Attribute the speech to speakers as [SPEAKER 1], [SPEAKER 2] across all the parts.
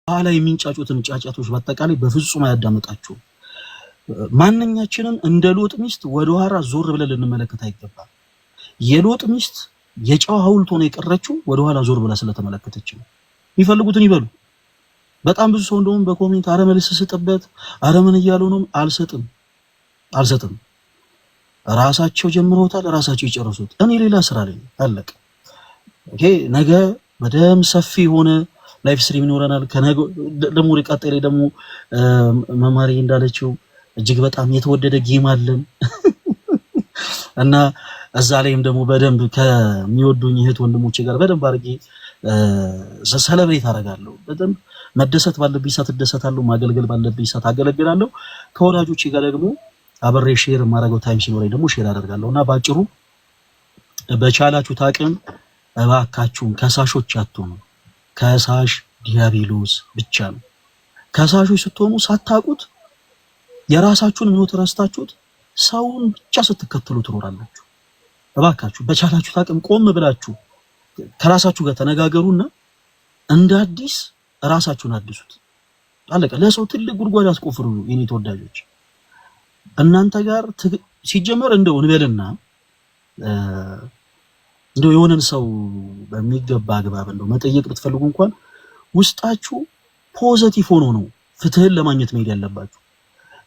[SPEAKER 1] ኋላ የሚንጫጩትን ጫጫቶች በአጠቃላይ በፍጹም አያዳምጣችሁ። ማንኛችንም እንደ ሎጥ ሚስት ወደ ኋላ ዞር ብለን ልንመለከት አይገባም። የሎጥ ሚስት የጨው ሐውልት ሆነ የቀረችው ወደ ኋላ ዞር ብላ ስለተመለከተች ነው። የሚፈልጉትን ይበሉ። በጣም ብዙ ሰው እንደውም በኮሜንት አረ መልስ ስጥበት አረ ምን እያሉ ነው? አልሰጥም። ራሳቸው ጀምረውታል፣ ራሳቸው ይጨርሱት። እኔ ሌላ ስራ ላይ አለቀ። ኦኬ ነገ በደም ሰፊ ሆነ ላይፍ ስትሪም ይኖረናል። ከነገ ደግሞ ቀጣይ ላይ ደግሞ መማሪ እንዳለችው እጅግ በጣም የተወደደ ጌም አለን እና እዛ ላይም ደግሞ በደንብ ከሚወዱኝ እህት ወንድሞቼ ጋር በደንብ አድርጌ ሰለብሬት አደርጋለሁ። በደንብ መደሰት ባለብኝ ሰዓት እደሰታለሁ፣ ማገልገል ባለብኝ ሰዓት አገለግላለሁ። ከወዳጆቼ ጋር ደግሞ አብሬ ሼር ማድረገው ታይም ሲኖረኝ ደግሞ ሼር አደርጋለሁና ባጭሩ በቻላችሁት አቅም እባካችሁን ከሳሾች አትሆኑ። ከሳሽ ዲያብሎስ ብቻ ነው። ከሳሾች ስትሆኑ ሳታውቁት የራሳችሁን ሕይወት ረስታችሁት ሰውን ብቻ ስትከተሉ ትኖራላችሁ። እባካችሁ በቻላችሁት አቅም ቆም ብላችሁ ከራሳችሁ ጋር ተነጋገሩና እንደ አዲስ ራሳችሁን አድሱት። አለቀ። ለሰው ትልቅ ጉድጓድ አስቆፍሩ። የኔ ተወዳጆች እናንተ ጋር ሲጀመር እንደው እንበልና እንደው የሆነን ሰው በሚገባ አግባብ እንደው መጠየቅ ብትፈልጉ እንኳን ውስጣችሁ ፖዚቲቭ ሆኖ ነው ፍትህን ለማግኘት መሄድ ያለባችሁ።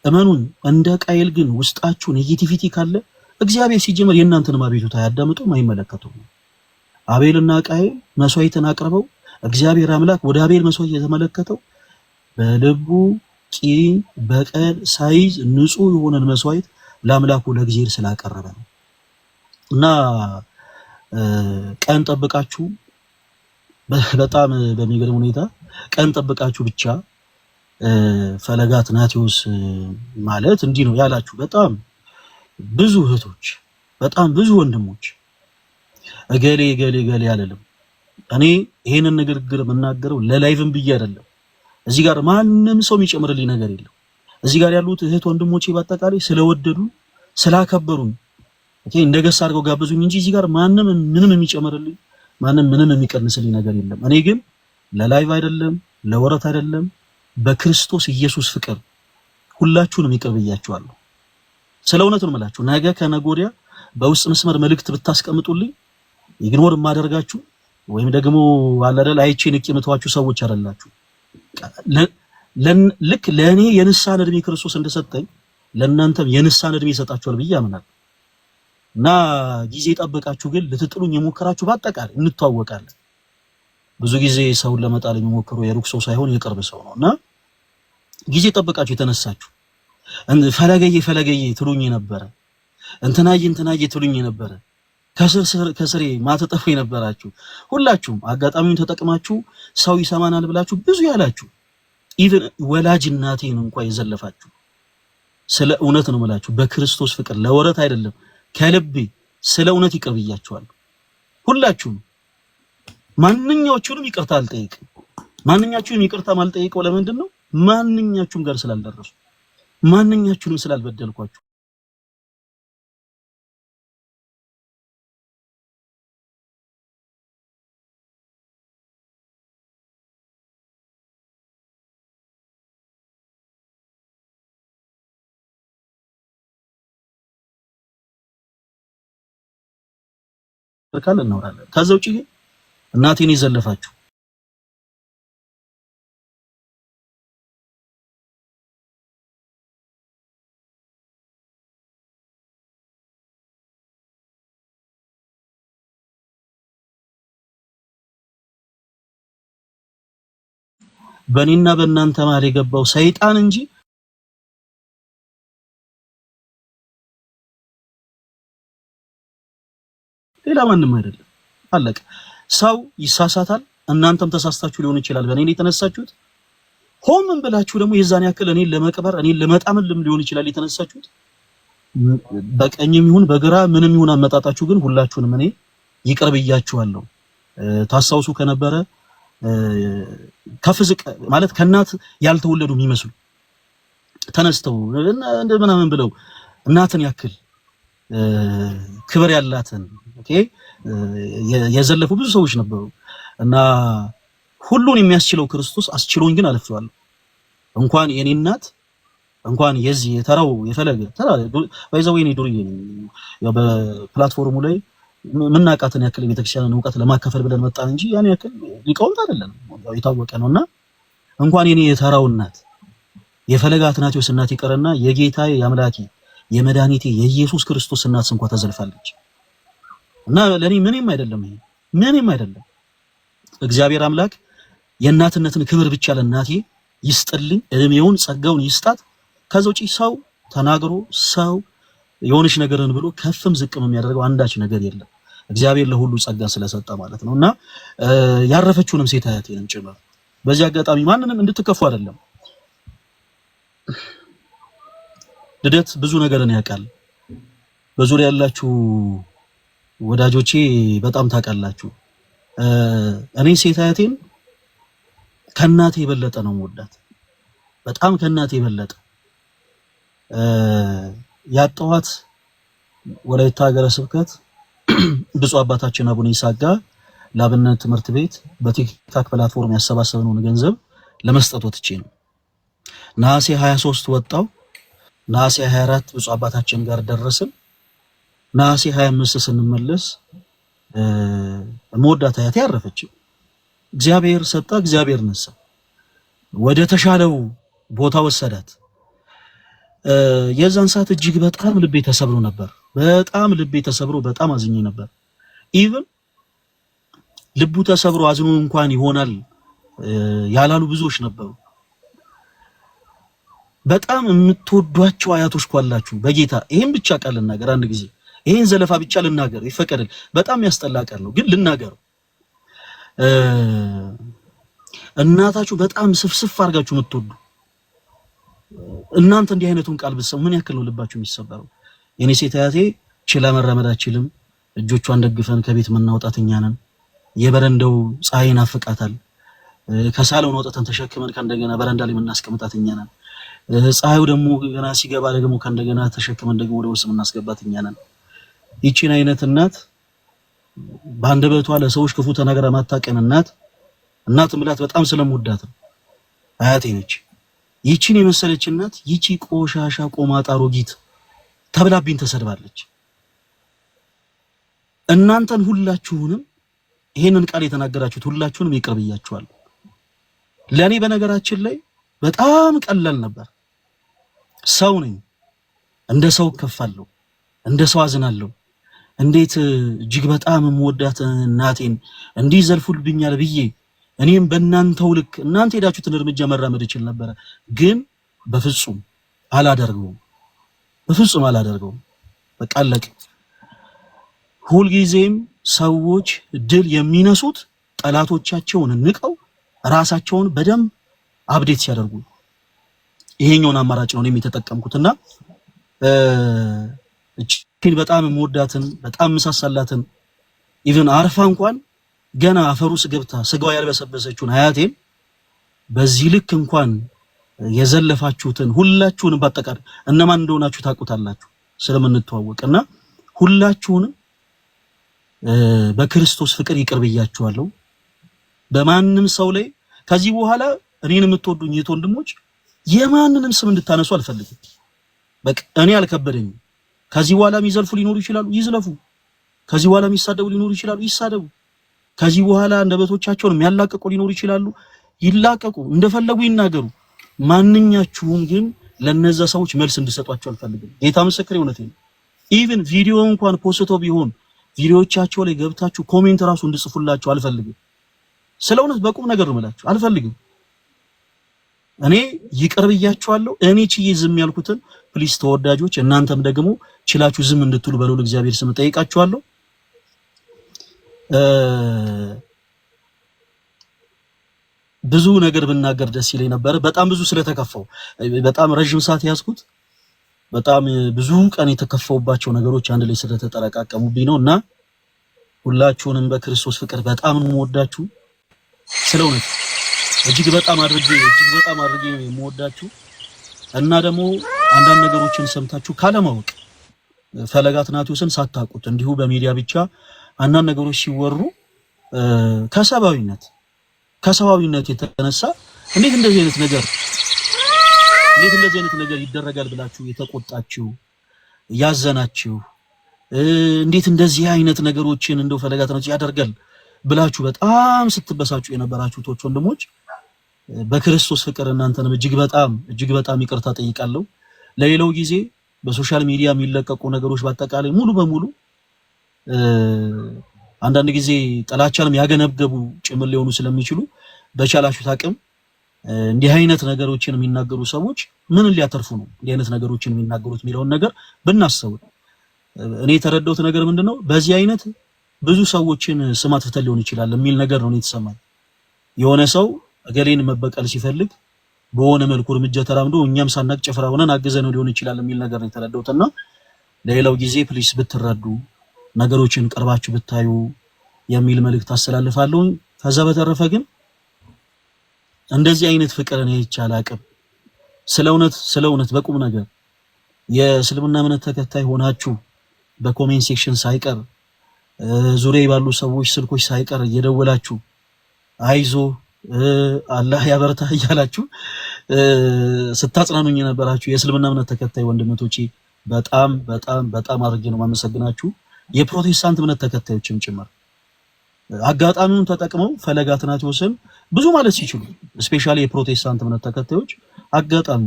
[SPEAKER 1] እመኑን። እንደ ቃየል ግን ውስጣችሁ ኔጌቲቪቲ ካለ እግዚአብሔር ሲጀመር የእናንተን አቤቱታ አያዳምጡም፣ አይመለከቱም። አቤልና ቃየል መስዋዕትን አቅርበው እግዚአብሔር አምላክ ወደ አቤል መስዋዕት የተመለከተው በልቡ ቂም በቀል ሳይዝ ንጹህ የሆነን መስዋዕት ለአምላኩ ለእግዚአብሔር ስላቀረበ ነው። እና ቀን ጠብቃችሁ በጣም በሚገርም ሁኔታ ቀን ጠብቃችሁ ብቻ ፈለገ አትናቴዎስ ማለት እንዲህ ነው ያላችሁ በጣም ብዙ እህቶች፣ በጣም ብዙ ወንድሞች እገሌ አይደለም። እኔ ይሄንን ንግግር የምናገረው ለላይቭም ብዬ አይደለም። እዚህ ጋር ማንም ሰው የሚጨምርልኝ ነገር የለም። እዚህ ጋር ያሉት እህት ወንድሞቼ በአጠቃላይ ስለወደዱ ስላከበሩኝ እንደገሳ አድርገው ጋበዙኝ እንጂ እዚህ ጋር ማንም ምንም የሚጨምርልኝ ምንም የሚቀንስልኝ ነገር የለም። እኔ ግን ለላይቭ አይደለም ለወረት አይደለም በክርስቶስ ኢየሱስ ፍቅር ሁላችሁንም ይቅር ብያችኋለሁ። ስለ እውነት ነው የምላችሁ። ነገ ከነገ ወዲያ በውስጥ መስመር መልእክት ብታስቀምጡልኝ ኢግኖር የማደርጋችሁ ወይም ደግሞ አላደል አይቼ ንቄ የምተዋችሁ ሰዎች አይደላችሁ። ልክ ለእኔ የንስሐን ዕድሜ ክርስቶስ እንደሰጠኝ ለእናንተም የንስሐን ዕድሜ ይሰጣችኋል ብዬ አምናለሁ። እና ጊዜ ጠብቃችሁ ግን ልትጥሉኝ የሞከራችሁ በአጠቃላይ እንተዋወቃለን። ብዙ ጊዜ ሰውን ለመጣል የሚሞክሩ የሩቅ ሰው ሳይሆን የቅርብ ሰው ነው። እና ጊዜ ጠብቃችሁ የተነሳችሁ ፈለገዬ ትሉኝ ነበረ፣ እንትናዬ ትሉኝ ነበረ፣ ከስሬ ማተጠፉ የነበራችሁ ሁላችሁም አጋጣሚውን ተጠቅማችሁ ሰው ይሰማናል ብላችሁ ብዙ ያላችሁ ኢቭን ወላጅ እናቴን እንኳን የዘለፋችሁ ስለ እውነት ነው የምላችሁ በክርስቶስ ፍቅር ለወረት አይደለም ከልቤ ስለ እውነት ይቅር ብያችኋለሁ። ሁላችሁም ማንኛዎቹንም ይቅርታ አልጠይቅም። ማንኛችሁንም ይቅርታ ማልጠይቀው ለምንድን ነው? ማንኛችሁም ጋር ስላልደረሱ ማንኛችሁንም ስላልበደልኳችሁ። ካለ እናወራለን። ከዛ ውጪ ግን እናቴን የዘለፋችሁ በእኔና በእናንተ መሃል የገባው ሰይጣን እንጂ ሌላ ማንም አይደለም። አለቀ። ሰው ይሳሳታል። እናንተም ተሳስታችሁ ሊሆን ይችላል በእኔ ላይ የተነሳችሁት። ሆምን ብላችሁ ደግሞ የዛን ያክል እኔን ለመቅበር እኔን ለመጣምልም ሊሆን ይችላል የተነሳችሁት። በቀኝም ይሁን በግራ ምንም ይሁን አመጣጣችሁ ግን ሁላችሁንም እኔ ይቅር ብያችኋለሁ። ታስታውሱ ከነበረ ከፍዝቅ ማለት ከእናት ያልተወለዱ የሚመስሉ ተነስተው እንደ ምናምን ብለው እናትን ያክል ክብር ያላትን የዘለፉ ብዙ ሰዎች ነበሩ እና ሁሉን የሚያስችለው ክርስቶስ አስችሎኝ ግን አልፌዋለሁ። እንኳን የኔ እናት እንኳን የዚህ የተራው የፈለገ ተራ ባይዘው የኔ ዱርዬ ነኝ። ያው በፕላትፎርሙ ላይ ምናቃተን ያክል ቤተክርስቲያንን ዕውቀት ለማካፈል ብለን መጣን እንጂ ያን ያክል ሊቃውንት አይደለም። ያው የታወቀ ነውና እንኳን የኔ የተራው እናት የፈለገ አትናቴዎስ እናት ይቀርና የጌታዬ የአምላኬ የመድኃኒቴ የኢየሱስ ክርስቶስ እናት እንኳን ተዘልፋለች። እና ለኔ ምንም አይደለም፣ ይሄ ምንም አይደለም። እግዚአብሔር አምላክ የእናትነትን ክብር ብቻ ለእናቴ ይስጥልኝ፣ እድሜውን ጸጋውን ይስጣት። ከዛ ውጪ ሰው ተናግሮ ሰው የሆነች ነገርን ብሎ ከፍም ዝቅም የሚያደርገው አንዳች ነገር የለም። እግዚአብሔር ለሁሉ ጸጋ ስለሰጠ ማለት ነውና ያረፈችውንም ሴት አያቴንም ጭምር በዚህ አጋጣሚ ማንንም እንድትከፉ አይደለም። ልደት ብዙ ነገርን ያውቃል። በዙሪያ ያላችሁ ወዳጆቼ በጣም ታውቃላችሁ። እኔ ሴት አያቴን ከእናቴ የበለጠ ነው የምወዳት፣ በጣም ከእናቴ የበለጠ ያጣኋት ወላይታ ሀገረ ስብከት ብፁዕ አባታችን አቡነ ይስሐቅ ጋር ለአብነት ትምህርት ቤት በቲክታክ ፕላትፎርም ያሰባሰብነውን ገንዘብ ለመስጠት ወጥቼ ነው። ነሐሴ 23 ወጣው። ነሐሴ 24 ብፁዕ አባታችን ጋር ደረስን። ነሐሴ 25 ስንመለስ መወዳት አያቴ ያረፈች። እግዚአብሔር ሰጣ፣ እግዚአብሔር ነሳ። ወደ ተሻለው ቦታ ወሰዳት። የዛን ሰዓት እጅግ በጣም ልቤ ተሰብሮ ነበር። በጣም ልቤ ተሰብሮ በጣም አዝኜ ነበር። ኢቭን ልቡ ተሰብሮ አዝኖ እንኳን ይሆናል ያላሉ ብዙዎች ነበሩ። በጣም የምትወዷቸው አያቶች ኳላችሁ በጌታ ይሄን ብቻ ቃል ልናገር። አንድ ጊዜ ይሄን ዘለፋ ብቻ ልናገር ይፈቀድል። በጣም ያስጠላ ቃል ነው ግን ልናገር። እናታችሁ በጣም ስፍስፍ አድርጋችሁ የምትወዱ እናንተ እንዲህ አይነቱን ቃል ብትሰሙ ምን ያክል ነው ልባችሁ የሚሰበረው? የኔ ሴት አያቴ ችላ መራመድ አትችልም። እጆቿን ደግፈን ከቤት የምናወጣት እኛ ነን። የበረንዳው ፀሐይ ናፍቃታል። ከሳሎን ወጥተን ተሸክመን ከእንደገና በረንዳ ላይ የምናስቀምጣት እኛ ነን። ፀሐዩ ደግሞ ገና ሲገባ ደግሞ ከእንደገና ተሸክመን ደግሞ ወደ ውስጥ የምናስገባት እኛ ነን። ይቺን አይነት እናት በአንደበቷ ለሰዎች ክፉ ተናግራ ማታቀን እናት ምላት በጣም ስለምወዳት ነው። አያቴ ነች። ይቺን የመሰለች እናት ይቺ ቆሻሻ ቆማጣ አሮጊት ተብላብኝ ተሰድባለች። እናንተን ሁላችሁንም ይሄንን ቃል የተናገራችሁት ሁላችሁንም ይቅር ብያችኋለሁ። ለኔ በነገራችን ላይ በጣም ቀላል ነበር። ሰው ነኝ፣ እንደ ሰው ከፋለሁ፣ እንደ ሰው አዝናለሁ። እንዴት እጅግ በጣም የምወዳት እናቴን እንዲህ ዘልፉልብኛል ብዬ እኔም በእናንተው ልክ እናንተ ሄዳችሁትን እርምጃ መራመድ ይችል ነበር። ግን በፍጹም አላደርገውም፣ በፍጹም አላደርገውም። በቃ አለቀ። ሁልጊዜም ሰዎች ድል የሚነሱት ጠላቶቻቸውን ንቀው ራሳቸውን በደንብ አፕዴት ሲያደርጉ ይሄኛውን አማራጭ ነው የተጠቀምኩትና እቺን በጣም የምወዳትን በጣም መሳሳላትን ኢቭን አርፋ እንኳን ገና አፈሩስ ገብታ ስጋው ያልበሰበሰችውን አያቴን በዚህ ልክ እንኳን የዘለፋችሁትን ሁላችሁንም በአጠቃላይ እነማን እንደሆናችሁ ታውቁታላችሁ ስለምንተዋወቅና ሁላችሁንም በክርስቶስ ፍቅር ይቅር ብያችኋለሁ። በማንም ሰው ላይ ከዚህ በኋላ እኔን የምትወዱኝ የት ወንድሞች የማንንም ስም እንድታነሱ አልፈልግም። በቃ እኔ አልከበደኝም። ከዚህ በኋላ የሚዘልፉ ሊኖሩ ይችላሉ፣ ይዝለፉ። ከዚህ በኋላ የሚሳደቡ ሊኖሩ ይችላሉ፣ ይሳደቡ። ከዚህ በኋላ እንደበቶቻቸውን የሚያላቀቁ ሊኖሩ ይችላሉ፣ ይላቀቁ፣ እንደፈለጉ ይናገሩ። ማንኛችሁም ግን ለነዛ ሰዎች መልስ እንድሰጧቸው አልፈልግም። ጌታ ምስክሬ እውነቴን ነው። ኢቭን ቪዲዮ እንኳን ፖስቶ ቢሆን ቪዲዮዎቻቸው ላይ ገብታችሁ ኮሜንት ራሱ እንድጽፉላቸው አልፈልግም። ስለሆነ በቁም ነገር ነው የምላችሁ፣ አልፈልግም። እኔ ይቅር ብያችኋለሁ። እኔ ችዬ ዝም ያልኩትን ፕሊስ ተወዳጆች እናንተም ደግሞ ችላችሁ ዝም እንድትሉ በልዑል እግዚአብሔር ስም ጠይቃችኋለሁ። ብዙ ነገር ብናገር ደስ ይለኝ ነበር። በጣም ብዙ ስለተከፋው በጣም ረጅም ሰዓት ያዝኩት። በጣም ብዙ ቀን የተከፋውባቸው ነገሮች አንድ ላይ ስለተጠረቃቀሙብኝ ነውና ሁላችሁንም በክርስቶስ ፍቅር በጣም የምወዳችሁ ስለሆነ እጅግ በጣም አድርጌ የምወዳችሁ እና ደግሞ አንዳንድ ነገሮችን ሰምታችሁ ካለማወቅ ፈለገ አትናቴዎስን ሳታውቁት እንዲሁ በሚዲያ ብቻ አንዳንድ ነገሮች ሲወሩ ከሰባዊነት ከሰዋዊነት የተነሳ እንዴት እንደዚህ አይነት ነገር ይደረጋል ብላችሁ የተቆጣችሁ ያዘናችሁ እንዴት እንደዚህ አይነት ነገሮችን እንደው ፈለጋት ነው ያደርጋል ብላችሁ በጣም ስትበሳጩ የነበራችሁ ቶች ወንድሞች በክርስቶስ ፍቅር እናንተንም እጅግ በጣም ይቅርታ ጠይቃለሁ። ለሌላው ጊዜ በሶሻል ሚዲያ የሚለቀቁ ነገሮች በአጠቃላይ ሙሉ በሙሉ አንዳንድ ጊዜ ጥላቻንም ያገነገቡ ጭምር ሊሆኑ ስለሚችሉ በቻላችሁት አቅም እንዲህ አይነት ነገሮችን የሚናገሩ ሰዎች ምን ሊያተርፉ ነው እንዲህ አይነት ነገሮችን የሚናገሩት የሚለውን ነገር ብናስብ እኔ የተረዳሁት ነገር ምንድነው በዚህ አይነት ብዙ ሰዎችን ስማት ፍተል ሊሆን ይችላል የሚል ነገር ነው የተሰማኝ። የሆነ ሰው እገሌን መበቀል ሲፈልግ በሆነ መልኩ እርምጃ ተራምዶ እኛም ሳናቅ ጭፍራ ሆነን አግዘነው ሊሆን ይችላል የሚል ነገር ነው የተረዳሁትና ለሌላው ጊዜ ፕሊስ ብትረዱ ነገሮችን ቀርባችሁ ብታዩ የሚል መልእክት አስተላልፋለሁ። ከዛ በተረፈ ግን እንደዚህ አይነት ፍቅርን ይቻል አቅም ስለ እውነት በቁም ነገር የእስልምና እምነት ተከታይ ሆናችሁ በኮሜንት ሴክሽን ሳይቀር ዙሪያ ባሉ ሰዎች ስልኮች ሳይቀር እየደወላችሁ አይዞ አላህ ያበርታ እያላችሁ ስታጽናኑኝ የነበራችሁ የእስልምና እምነት ተከታይ ወንድሞቼ በጣም አድርጌ ነው ማመሰግናችሁ። የፕሮቴስታንት እምነት ተከታዮችም ጭምር አጋጣሚውን ተጠቅመው ፈለገ አትናቴዎስን ብዙ ማለት ሲችሉ ስፔሻሊ የፕሮቴስታንት እምነት ተከታዮች አጋጣሚ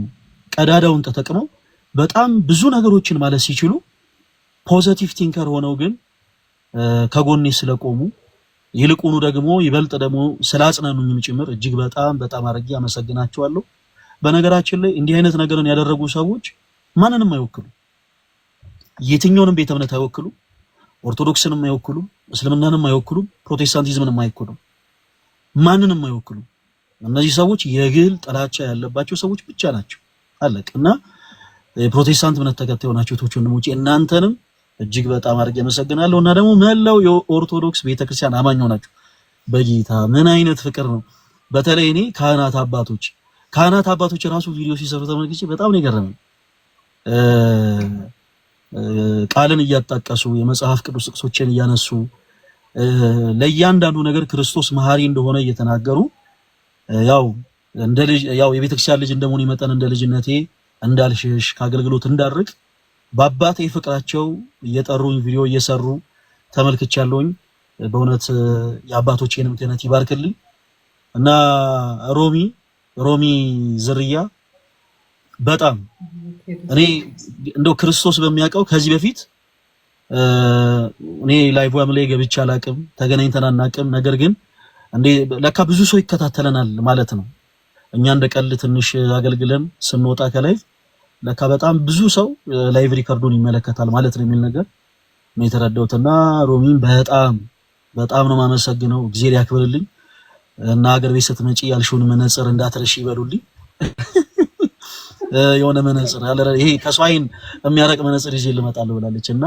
[SPEAKER 1] ቀዳዳውን ተጠቅመው በጣም ብዙ ነገሮችን ማለት ሲችሉ ፖዚቲቭ ቲንከር ሆነው ግን ከጎኔ ስለቆሙ ይልቁኑ ደግሞ ይበልጥ ደግሞ ስላጽናኑኝም ጭምር እጅግ በጣም አድርጌ አመሰግናቸዋለሁ። በነገራችን ላይ እንዲህ አይነት ነገርን ያደረጉ ሰዎች ማንንም አይወክሉ፣ የትኛውንም ቤተ እምነት አይወክሉ፣ ኦርቶዶክስንም አይወክሉ፣ እስልምናንም አይወክሉ፣ ፕሮቴስታንቲዝምንም አይወክሉ፣ ማንንም አይወክሉ። እነዚህ ሰዎች የግል ጥላቻ ያለባቸው ሰዎች ብቻ ናቸው። አለቅና የፕሮቴስታንት እምነት ተከታይ ሆናችሁ ቶች ወንድሞቼ እናንተንም እጅግ በጣም አድርጌ አመሰግናለሁ። እና ደግሞ መላው የኦርቶዶክስ ቤተክርስቲያን አማኝ ሆናችሁ በጌታ ምን አይነት ፍቅር ነው። በተለይ እኔ ካህናት አባቶች ራሱ ቪዲዮ ሲሰሩ ተመልክቼ በጣም ነው የገረመኝ። ቃልን እያጣቀሱ የመጽሐፍ ቅዱስ ጥቅሶችን እያነሱ ለእያንዳንዱ ነገር ክርስቶስ መሐሪ እንደሆነ እየተናገሩ ያው የቤተክርስቲያን ልጅ እንደመሆኔ መጠን እንደ ልጅነቴ እንዳልሽሽ ከአገልግሎት እንዳርቅ በአባቴ ፍቅራቸው እየጠሩኝ ቪዲዮ እየሰሩ ተመልክቻለሁኝ። በእውነት የአባቶቼንም ክህነት ይባርክልኝ እና ሮሚ ዝርያ በጣም እኔ እንደው ክርስቶስ በሚያውቀው ከዚህ በፊት እኔ ላይቭ ላይ ገብቼ አላቅም፣ ተገናኝተን አናቅም። ነገር ግን እንዴ ለካ ብዙ ሰው ይከታተለናል ማለት ነው። እኛ እንደቀል ትንሽ አገልግለን ስንወጣ ከላይቭ ለካ በጣም ብዙ ሰው ላይቭ ሪከርዱን ይመለከታል ማለት ነው የሚል ነገር ነው የተረዳሁትና ሮሚን በጣም ነው ማመሰግነው። እግዚአብሔር ያክብርልኝ እና ሀገር ቤት ስትመጪ ያልሽውን መነጽር እንዳትረሺ ይበሉልኝ። የሆነ መነጽር አለ ይሄ ከሷይን የሚያረቅ መነጽር ይዤ ልመጣለሁ ብላለችና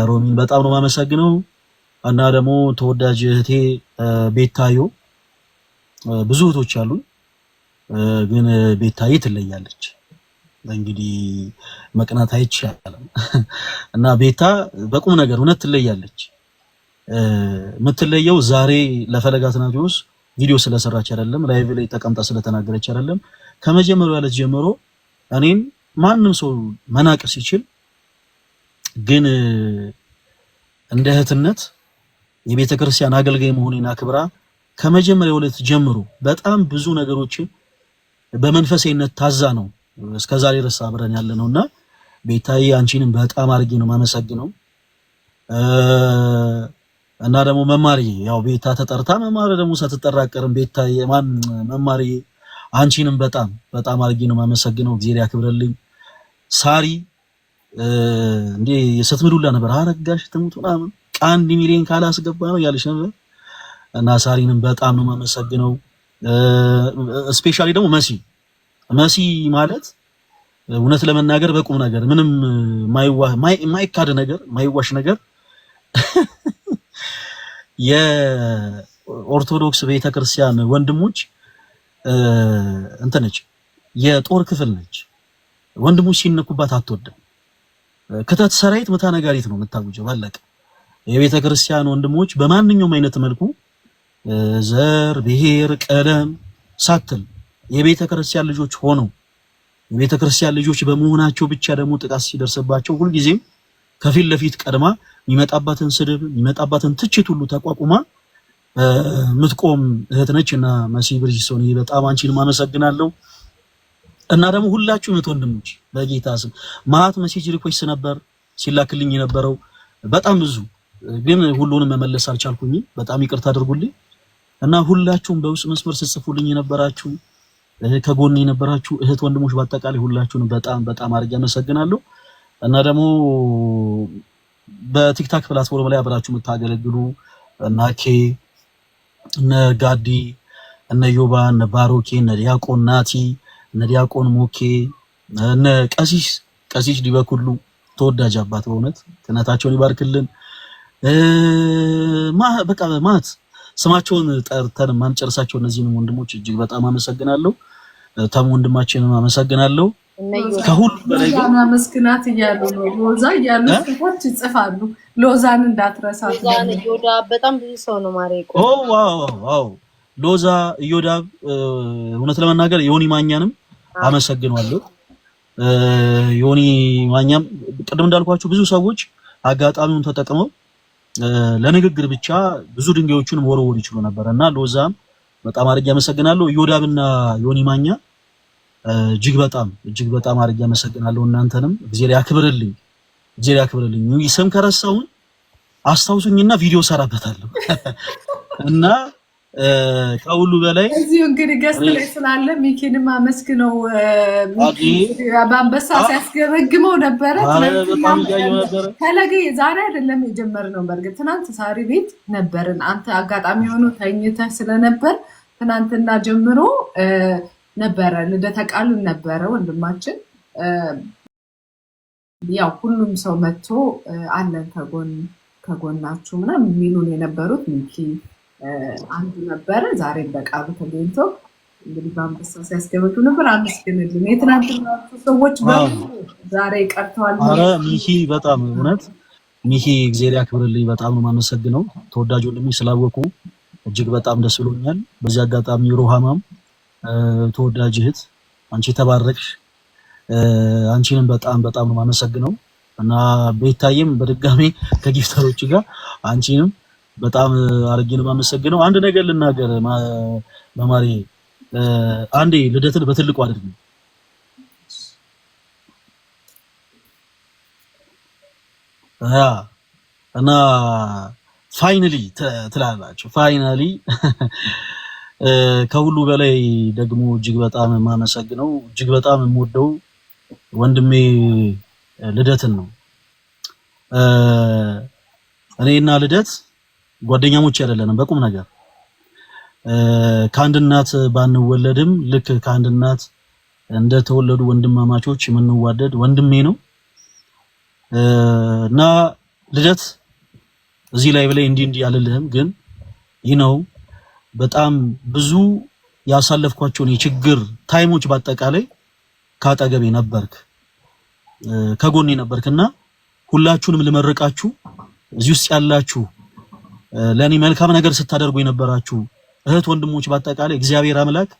[SPEAKER 1] ሮሚን በጣም ነው ማመሰግነው። እና ደግሞ ተወዳጅ እህቴ ቤታዮ ብዙ እህቶች አሉ፣ ግን ቤታዬ ትለያለች። እንግዲህ መቅናት አይቻልም እና ቤታ በቁም ነገር እውነት ትለያለች። የምትለየው ዛሬ ለፈለገ አትናቴዎስ ቪዲዮ ስለሰራች አይደለም፣ ላይቭ ላይ ተቀምጣ ስለተናገረች አይደለም። ከመጀመሪያው ዕለት ጀምሮ እኔን ማንም ሰው መናቅ ሲችል ግን እንደ እህትነት የቤተ ክርስቲያን አገልጋይ መሆኔን አክብራ ከመጀመሪያው ዕለት ጀምሮ በጣም ብዙ ነገሮችን በመንፈሳዊነት ታዛ ነው እስከዛሬ ድረስ አብረን ያለነውና ቤታዬ አንቺንም በጣም አድርጌ ነው ማመሰግነው። እና ደግሞ መማሪ ያው ቤታ ተጠርታ መማሪ ደግሞ ሳትጠራቀርም ቤታዬ መማሪ አንቺንም በጣም አድርጌ ነው ማመሰግነው። እግዚአብሔር ያክብርልኝ። ሳሪ እንዴ ስትምሉላ ነበር አረጋሽ ትሙት ምናምን ከ1 ሚሊዮን ካላስገባ ነው ያለሽ ነበር እና ሳሪንም በጣም ነው ማመሰግነው። ስፔሻሊ ደግሞ መሲ ማለት እውነት ለመናገር በቁም ነገር ምንም ማይካድ ነገር ማይዋሽ ነገር የኦርቶዶክስ ቤተክርስቲያን ወንድሞች እንተነች የጦር ክፍል ነች። ወንድሞች ሲነኩባት አትወድም። ከተት ሰራዊት መታ ነጋሪት ነው የምታውጀው። ባለቀ የቤተክርስቲያን ወንድሞች በማንኛውም አይነት መልኩ ዘር ብሔር ቀለም ሳትል የቤተ ክርስቲያን ልጆች ሆነው የቤተ ክርስቲያን ልጆች በመሆናቸው ብቻ ደግሞ ጥቃት ሲደርስባቸው ሁልጊዜም ከፊት ለፊት ቀድማ የሚመጣባትን ስድብ የሚመጣባትን ትችት ሁሉ ተቋቁማ ምትቆም እህት ነችና መሲ ብርጅስቶን በጣም አንቺን አመሰግናለሁ። እና ደግሞ ሁላችሁም እህት ወንድሞች በጌታ ስም ማት ሜሴጅ ሪኩዌስት ነበር ሲላክልኝ የነበረው በጣም ብዙ ግን ሁሉንም መመለስ አልቻልኩኝም። በጣም ይቅርታ አድርጉልኝ። እና ሁላችሁም በውስጥ መስመር ስትጽፉልኝ የነበራችሁ ከጎኔ የነበራችሁ እህት ወንድሞች በአጠቃላይ ሁላችሁንም በጣም አድርጌ አመሰግናለሁ። እና ደግሞ በቲክታክ ፕላትፎርም ላይ አብራችሁ የምታገለግሉ እና እነ ጋዲ እነ ዮባ እነ ባሮኬ እነ ዲያቆን ናቲ እነ ዲያቆን ሞኬ እነ ቀሲስ ዲበኩሉ ተወዳጅ አባት በእውነት ክህነታቸውን ይባርክልን። በቃ ማት ስማቸውን ጠርተን ማንጨርሳቸው እነዚህንም ወንድሞች እጅግ በጣም አመሰግናለሁ። ተሙ ወንድማችንን አመሰግናለሁ። ከሁሉ በላይ ግን
[SPEAKER 2] መስክናት እያሉ ነው ሎዛ እያሉ ሰዎች ይጽፋሉ። ሎዛን እንዳትረሳት። ሎዛን ይወዳ በጣም ብዙ ሰው ነው ማሬቆ
[SPEAKER 1] ዋው ሎዛ ይወዳብ እውነት ለመናገር ዮኒ ማኛንም አመሰግናለሁ። ዮኒ ማኛም ቅድም እንዳልኳችሁ ብዙ ሰዎች አጋጣሚውን ተጠቅመው ለንግግር ብቻ ብዙ ድንጋዮችን ወርወር ይችሉ ነበርና ሎዛም በጣም አድርጌ አመሰግናለሁ። ይወዳብና ዮኒ ማኛ እጅግ በጣም አድርጌ አመሰግናለሁ። እናንተንም እግዚአብሔር ያክብርልኝ። ስም ከረሳውን አስታውሱኝና ቪዲዮ ሰራበታለሁ። እና ከሁሉ በላይ
[SPEAKER 2] እዚሁ እንግዲህ ገስት ላይ ስላለ ሚኪንም አመስግነው በአንበሳ ሲያስገበግመው ነበረ። ፈለገ ዛሬ አይደለም የጀመርነው፣ በእርግጥ ትናንት ሳሪ ቤት ነበርን። አንተ አጋጣሚ ሆኖ ተኝተህ ስለነበር ትናንትና ጀምሮ ነበረ ልደተ ቃልን ነበረ ወንድማችን። ያው ሁሉም ሰው መጥቶ አለን ከጎናችሁ ምናምን የሚሉን የነበሩት ሚኪ አንዱ ነበረ። ዛሬ በቃሉ ተገኝቶ እንግዲህ በአንበሳ ሲያስገበግቡ ነበር። አመስግንልን። የትናንትና ሰዎች ዛሬ ቀርተዋል።
[SPEAKER 1] ኧረ ሚኪ በጣም እውነት ሚኪ እግዚአብሔር ያክብርልኝ። በጣም ነው የማመሰግነው። ተወዳጅ ወንድሜ ስላወቁ እጅግ በጣም ደስ ብሎኛል። በዚህ አጋጣሚ ሮሃማም ተወዳጅ እህት አንቺ ተባረክሽ። አንቺንም በጣም ነው የማመሰግነው። እና ቤታየም በድጋሚ ከጊፍተሮች ጋር አንቺንም በጣም አርጌ ነው የማመሰግነው። አንድ ነገር ልናገር ማማሪ አንዴ ልደትን በትልቁ አድርጊ። እና ፋይናሊ ትላላችሁ። ፋይናሊ ከሁሉ በላይ ደግሞ እጅግ በጣም የማመሰግነው እጅግ በጣም የምወደው ወንድሜ ልደትን ነው። እኔና ልደት ጓደኛሞች አይደለንም በቁም ነገር። ከአንድ እናት ባንወለድም ልክ ከአንድ እናት እንደተወለዱ ወንድማማቾች የምንዋደድ ወንድሜ ነው። እና ልደት እዚህ ላይ ብለህ እንዲህ ያልልህም፣ ግን ነው በጣም ብዙ ያሳለፍኳቸውን የችግር ታይሞች በአጠቃላይ ካጠገቤ ነበርክ፣ ከጎኔ ነበርክና ሁላችሁንም ልመርቃችሁ እዚህ ውስጥ ያላችሁ ለኔ መልካም ነገር ስታደርጉ የነበራችሁ እህት ወንድሞች በአጠቃላይ እግዚአብሔር አምላክ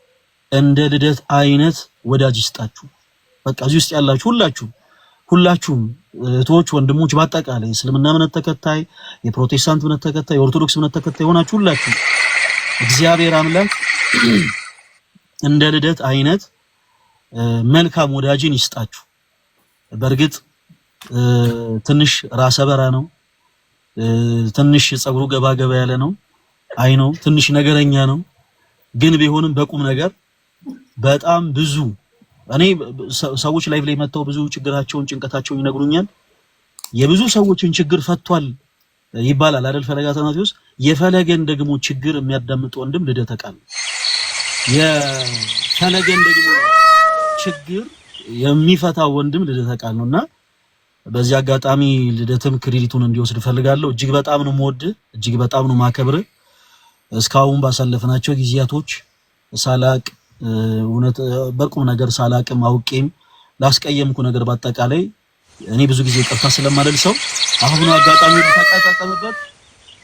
[SPEAKER 1] እንደ ልደት አይነት ወዳጅ ይስጣችሁ። በቃ እዚህ ውስጥ ያላችሁ ሁላችሁም እህቶች ወንድሞች በአጠቃላይ እስልምና እምነት ተከታይ፣ የፕሮቴስታንት እምነት ተከታይ፣ የኦርቶዶክስ እምነት ተከታይ ሆናችሁ ሁላችሁ እግዚአብሔር አምላክ እንደ ልደት አይነት መልካም ወዳጅን ይስጣችሁ። በእርግጥ ትንሽ ራሰ በራ ነው፣ ትንሽ ጸጉሩ ገባ ያለ ነው፣ አይ ነው ትንሽ ነገረኛ ነው። ግን ቢሆንም በቁም ነገር በጣም ብዙ እኔ ሰዎች ላይቭ ላይ መተው ብዙ ችግራቸውን ጭንቀታቸውን ይነግሩኛል። የብዙ ሰዎችን ችግር ፈቷል ይባላል አይደል? ፈለጋ ተናቲውስ የፈለገን ደግሞ ችግር የሚያዳምጥ ወንድም ልደተ ቃል፣ የፈለገን ደግሞ ችግር የሚፈታ ወንድም ልደተ ቃል ነውና በዚህ አጋጣሚ ልደትም ክሬዲቱን እንዲወስድ ፈልጋለሁ። እጅግ በጣም ነው የምወድህ፣ እጅግ በጣም ነው ማከብርህ። እስካሁን ባሳለፍናቸው ጊዜያቶች ሳላቅ እውነት በቁም ነገር ሳላቅም አውቄም ላስቀየምኩ ነገር በአጠቃላይ እኔ ብዙ ጊዜ ይቅርታ ስለማልልሰው አሁን አጋጣሚ ተቃጣጣመበት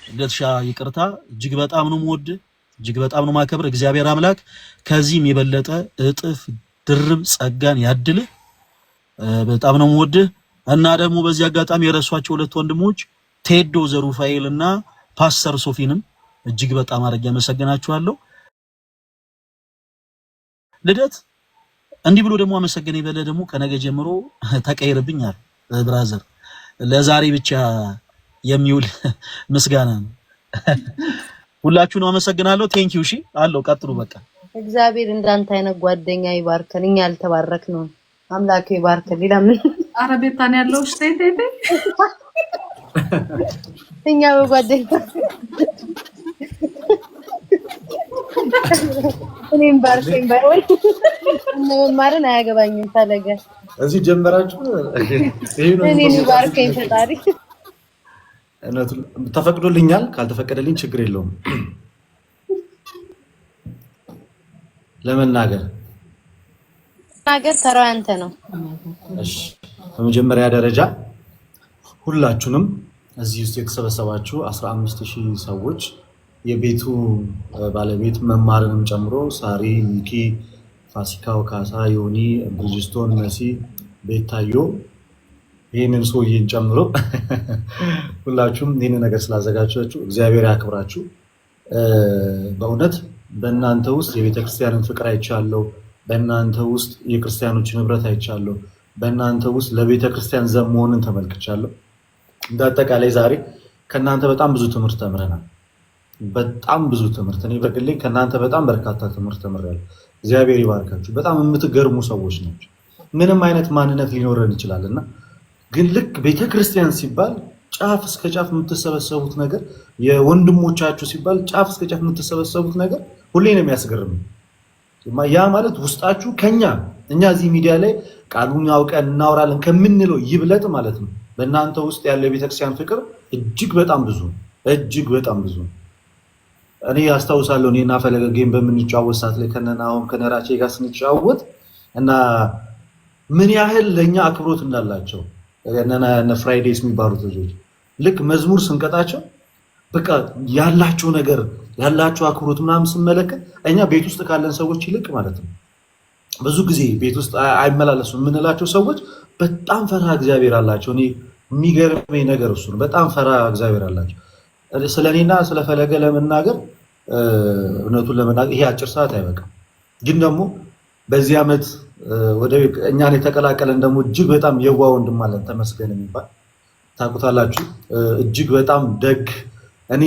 [SPEAKER 1] ልደትሻ ይቅርታ። እጅግ በጣም ነው የምወድህ፣ እጅግ በጣም ነው ማከብር። እግዚአብሔር አምላክ ከዚህም የበለጠ እጥፍ ድርብ ጸጋን ያድልህ። በጣም ነው የምወድህ እና ደግሞ በዚህ አጋጣሚ የረሷቸው ሁለት ወንድሞች ቴዶ ዘሩፋኤል እና ፓስተር ሶፊንም እጅግ በጣም አድርጌ አመሰግናችኋለሁ። ልደት እንዲህ ብሎ ደግሞ አመሰገነ ይበለ ደግሞ ከነገ ጀምሮ ተቀይርብኛል ብራዘር፣ ለዛሬ ብቻ የሚውል ምስጋና ነው። ሁላችሁንም አመሰግናለሁ። ቴንኪው። እሺ አለው ቀጥሉ። በቃ
[SPEAKER 3] እግዚአብሔር እንዳንተ አይነት ጓደኛ ይባርከን። እኛ ያልተባረክ ነው አምላክ ይባርከን። ሌላ ምን
[SPEAKER 2] አረቤታን ያለው ስቴቴ
[SPEAKER 3] እኛ በጓደኛ እኔም ባርከኝ ባይሆን መማርን አያገባኝም። ታለገ
[SPEAKER 4] እዚህ ጀመራችሁ
[SPEAKER 3] እኔን ባርከኝ ፈጣሪ።
[SPEAKER 4] ተፈቅዶልኛል፣ ካልተፈቀደልኝ ችግር የለውም ለመናገር
[SPEAKER 3] ተራው አንተ ነው።
[SPEAKER 4] እሺ በመጀመሪያ ደረጃ ሁላችሁንም እዚህ ውስጥ የተሰበሰባችሁ 15000 ሰዎች የቤቱ ባለቤት መማርንም ጨምሮ ሳሪ፣ ሚኪ፣ ፋሲካው፣ ካሳ፣ ዮኒ፣ ብሪጅስቶን፣ መሲ፣ ቤታዮ ይህንን ሰውዬን ጨምሮ ሁላችሁም ይህንን ነገር ስላዘጋጃችሁ እግዚአብሔር ያክብራችሁ። በእውነት በእናንተ ውስጥ የቤተክርስቲያንን ፍቅር አይቻለሁ። በእናንተ ውስጥ የክርስቲያኖችን ህብረት አይቻለሁ። በእናንተ ውስጥ ለቤተክርስቲያን ዘብ መሆንን ተመልክቻለሁ። እንደ አጠቃላይ ዛሬ ከእናንተ በጣም ብዙ ትምህርት ተምረናል። በጣም ብዙ ትምህርት፣ እኔ በግሌ ከእናንተ በጣም በርካታ ትምህርት ተምሬያለሁ። እግዚአብሔር ይባርካችሁ። በጣም የምትገርሙ ሰዎች ናቸው። ምንም አይነት ማንነት ሊኖረን ይችላል እና ግን ልክ ቤተክርስቲያን ሲባል ጫፍ እስከ ጫፍ የምትሰበሰቡት ነገር፣ የወንድሞቻችሁ ሲባል ጫፍ እስከ ጫፍ የምትሰበሰቡት ነገር ሁሌ ነው የሚያስገርም። ያ ማለት ውስጣችሁ እኛ እዚህ ሚዲያ ላይ ቃሉን አውቀን እናወራለን ከምንለው ይብለጥ ማለት ነው። በእናንተ ውስጥ ያለው የቤተክርስቲያን ፍቅር እጅግ በጣም ብዙ ነው። እጅግ በጣም ብዙ ነው። እኔ አስታውሳለሁ እኔና ፈለገ ጌም በምንጫወት ሰዓት ላይ ከነናሁም ከነራቼ ጋር ስንጫወት እና ምን ያህል ለኛ አክብሮት እንዳላቸው እነ ፍራይዴስ የሚባሉት ልጆች ልክ መዝሙር ስንቀጣቸው በቃ ያላቸው ነገር ያላቸው አክብሮት ምናምን ስንመለከት እኛ ቤት ውስጥ ካለን ሰዎች ይልቅ ማለት ነው ብዙ ጊዜ ቤት ውስጥ አይመላለሱም የምንላቸው ሰዎች በጣም ፈራ እግዚአብሔር አላቸው። እኔ የሚገርመኝ ነገር እሱ ነው። በጣም ፈራ እግዚአብሔር አላቸው። ስለኔና ስለፈለገ ለመናገር እውነቱን ለመናገር ይሄ አጭር ሰዓት አይበቃም። ግን ደግሞ በዚህ ዓመት ወደ እኛን የተቀላቀለን ደግሞ እጅግ በጣም የዋህ ወንድም አለን ተመስገን የሚባል ታውቁታላችሁ። እጅግ በጣም ደግ እኔ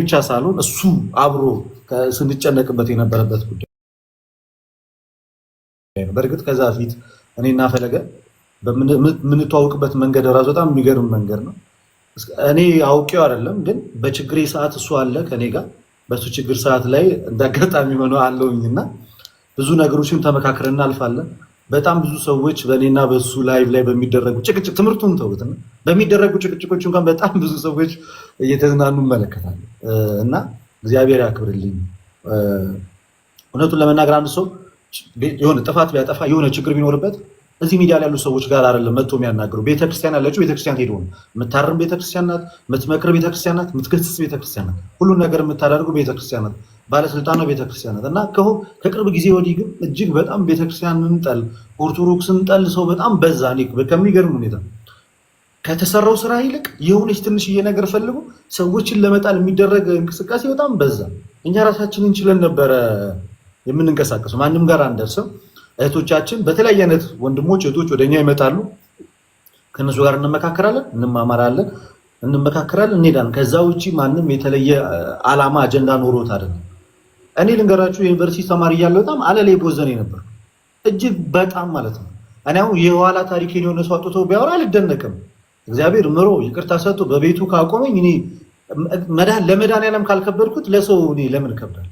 [SPEAKER 4] ብቻ ሳልሆን እሱ አብሮ ስንጨነቅበት የነበረበት ጉዳይ ነው። በእርግጥ ከዛ ፊት እኔና ፈለገ በምንተዋወቅበት መንገድ ራሱ በጣም የሚገርም መንገድ ነው። እኔ አውቄው አይደለም፣ ግን በችግሬ ሰዓት እሱ አለ ከኔ ጋር። በሱ ችግር ሰዓት ላይ እንዳጋጣሚ ሆኖ አለውኝና ብዙ ነገሮችን ተመካክረን እናልፋለን። በጣም ብዙ ሰዎች በእኔና በሱ ላይቭ ላይ በሚደረጉ ጭቅጭቅ ትምህርቱን ተውትና በሚደረጉ ጭቅጭቆች እንኳን በጣም ብዙ ሰዎች እየተዝናኑ እንመለከታለን እና እግዚአብሔር ያክብርልኝ። እውነቱን ለመናገር አንድ ሰው የሆነ ጥፋት ቢያጠፋ የሆነ ችግር ቢኖርበት እዚህ ሚዲያ ላይ ያሉ ሰዎች ጋር አይደለም መጥቶ የሚያናግሩ። ቤተክርስቲያን ያለችው ቤተክርስቲያን ሄዶ ነው የምታርም ቤተክርስቲያን ናት፣ የምትመክር ቤተክርስቲያን ናት፣ የምትገስጽ ቤተክርስቲያን ናት፣ ሁሉን ነገር የምታደርገው ቤተክርስቲያን ናት፣ ባለስልጣኗ ቤተክርስቲያን ናት። እና ከቅርብ ጊዜ ወዲህ ግን እጅግ በጣም ቤተክርስቲያንን ጠል ኦርቶዶክስን ጠል ሰው በጣም በዛ። ከሚገርም ሁኔታ ከተሰራው ስራ ይልቅ የሆነች ትንሽዬ ነገር ፈልጎ ሰዎችን ለመጣል የሚደረግ እንቅስቃሴ በጣም በዛ። እኛ ራሳችንን እንችለን ነበረ የምንንቀሳቀሰው፣ ማንም ጋር አንደርስም። እህቶቻችን በተለያየ አይነት ወንድሞች እህቶች ወደኛ ይመጣሉ። ከነሱ ጋር እንመካከራለን፣ እንማማራለን፣ እንመካከራለን፣ እንሄዳለን። ከዛ ውጪ ማንም የተለየ ዓላማ አጀንዳ ኖሮት አይደለም። እኔ ልንገራችሁ የዩኒቨርሲቲ ተማሪ እያለሁ በጣም አለሌ ቦዘኔ ነበር፣ እጅግ በጣም ማለት ነው። እኔ አሁን የኋላ ታሪኬን የሆነ ሰው አውጥቶ ቢያወራ አልደነቅም። እግዚአብሔር ምሮ ይቅርታ ሰጥቶ በቤቱ ካቆመኝ እኔ ለመድኃኒዓለም ካልከበድኩት ለሰው እኔ ለምን ከብዳል?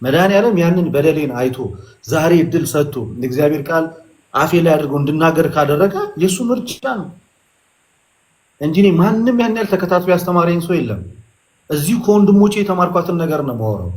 [SPEAKER 4] መድኃኒዓለም ያንን በደሌን አይቶ ዛሬ እድል ሰጥቶ እግዚአብሔር ቃል አፌ ላይ አድርጎ እንድናገር ካደረገ የእሱ ምርጫ ነው እንጂ ማንም ያን ያህል ተከታትሎ ያስተማረኝ ሰው የለም። እዚሁ ከወንድሞቼ የተማርኳትን ነገር ነው የማወራው።